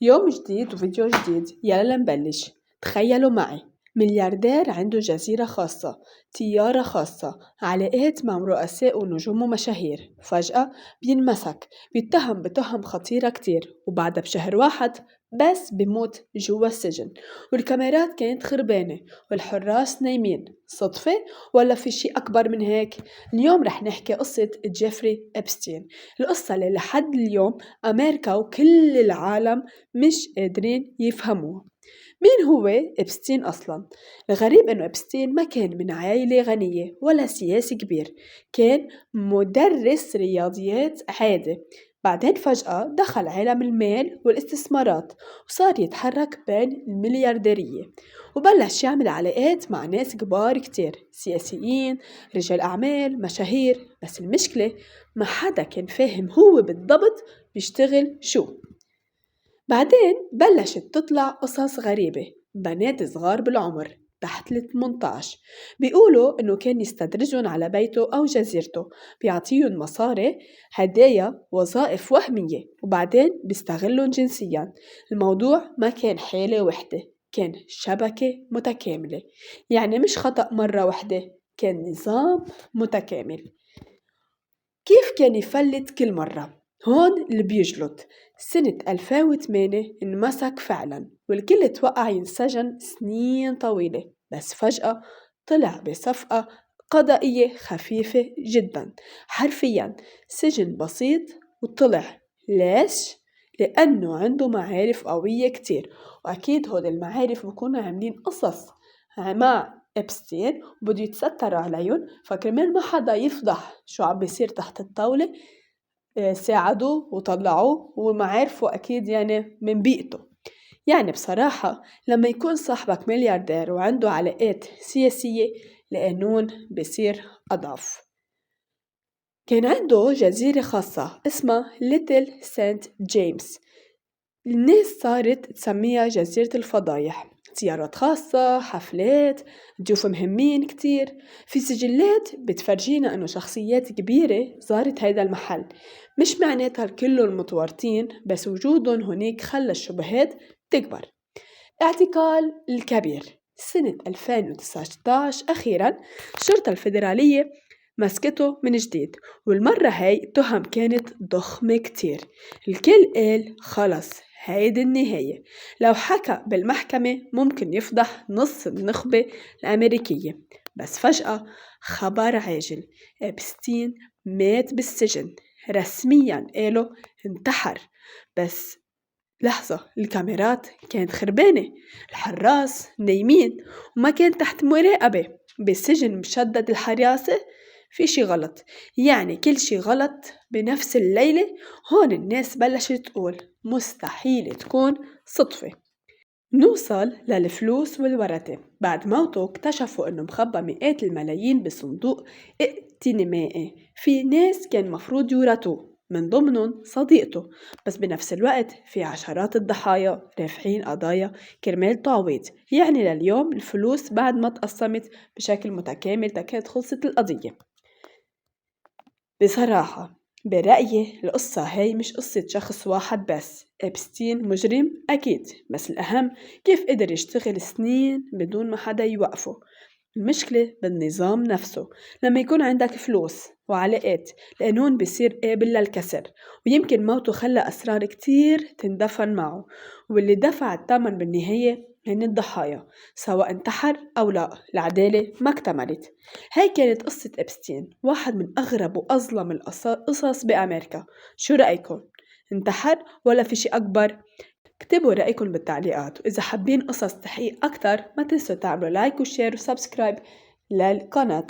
يوم جديد وفيديو جديد، يلا نبلش. تخيلوا معي ملياردير عنده جزيرة خاصة، طيارة خاصة، علاقات مع رؤساء ونجوم ومشاهير. فجأة بينمسك، بيتهم بتهم خطيرة كتير، وبعدها بشهر واحد بس بيموت جوا السجن. والكاميرات كانت خربانة والحراس نايمين. صدفة ولا في شي أكبر من هيك؟ اليوم رح نحكي قصة جيفري إبستين، القصة اللي لحد اليوم أمريكا وكل العالم مش قادرين يفهموها. مين هو إبستين أصلاً؟ الغريب إنه إبستين ما كان من عائلة غنية ولا سياسي كبير، كان مدرس رياضيات عادي. بعدين فجأة دخل عالم المال والاستثمارات وصار يتحرك بين المليارديرية، وبلش يعمل علاقات مع ناس كبار كتير، سياسيين، رجال أعمال، مشاهير. بس المشكلة ما حدا كان فاهم هو بالضبط بيشتغل شو. بعدين بلشت تطلع قصص غريبة، بنات صغار بالعمر تحت ال 18 بيقولوا إنه كان يستدرجهم على بيته أو جزيرته، بيعطيهم مصاري، هدايا، وظائف وهمية، وبعدين بيستغلهم جنسيا. الموضوع ما كان حالة وحدة، كان شبكة متكاملة. يعني مش خطأ مرة واحدة، كان نظام متكامل. كيف كان يفلت كل مرة؟ هون اللي بيجلط. سنة 2008 انمسك فعلا والكل توقع ينسجن سنين طويلة، بس فجأة طلع بصفقة قضائية خفيفة جدا، حرفيا سجن بسيط. وطلع ليش؟ لأنه عنده معارف قوية كتير، وأكيد هود المعارف بكونوا عاملين قصص مع إبستين وبده يتستروا عليهم. فكرمال ما حدا يفضح شو عم بيصير تحت الطاولة، ساعدوه وطلعوه ومعارفه أكيد يعني من بيئته. يعني بصراحة لما يكون صاحبك ملياردير وعنده علاقات سياسية، القانون بيصير أضعف. كان عنده جزيرة خاصة اسمها ليتل سانت جيمس، الناس صارت تسميها جزيرة الفضايح. زيارات خاصة، حفلات، ضيوف مهمين كتير. في سجلات بتفرجينا انه شخصيات كبيرة زارت هيدا المحل. مش معناتها كلهم متورطين، بس وجودهم هناك خلى الشبهات تكبر. اعتقال الكبير سنة 2019 أخيرا الشرطة الفيدرالية مسكته من جديد، والمرة هاي التهم كانت ضخمة كتير. الكل قال خلص هيدي النهاية، لو حكى بالمحكمة ممكن يفضح نص النخبة الأمريكية. بس فجأة خبر عاجل، إبستين مات بالسجن، رسميا قالوا انتحر. بس لحظة، الكاميرات كانت خربانة، الحراس نايمين، وما كان تحت مراقبة، بالسجن مشدد الحراسة. في شي غلط، يعني كل شي غلط بنفس الليلة. هون الناس بلشت تقول مستحيل تكون صدفة. نوصل للفلوس والورثة. بعد موته اكتشفوا انه مخبى مئات الملايين بصندوق ائتماني في ناس كان مفروض يورثوه، من ضمنهم صديقته. بس بنفس الوقت في عشرات الضحايا رافعين قضايا كرمال تعويض. يعني لليوم الفلوس بعد ما تقسمت بشكل متكامل كانت خلصت القضية. بصراحة برأيي القصة هاي مش قصة شخص واحد بس. إبستين مجرم أكيد، بس الأهم كيف قدر يشتغل سنين بدون ما حدا يوقفه. المشكلة بالنظام نفسه. لما يكون عندك فلوس وعلاقات القانون بيصير قابل للكسر، ويمكن موته خلى أسرار كتير تندفن معه، واللي دفع الثمن بالنهاية هن الضحايا. سواء انتحر أو لا، العدالة ما اكتملت. هاي كانت قصة إبستين، واحد من أغرب وأظلم القصص بأمريكا. شو رأيكم؟ انتحر ولا في شي أكبر؟ اكتبوا رأيكم بالتعليقات، وإذا حابين قصص تحقيق أكتر ما تنسوا تعملوا لايك وشير وسبسكرايب للقناة.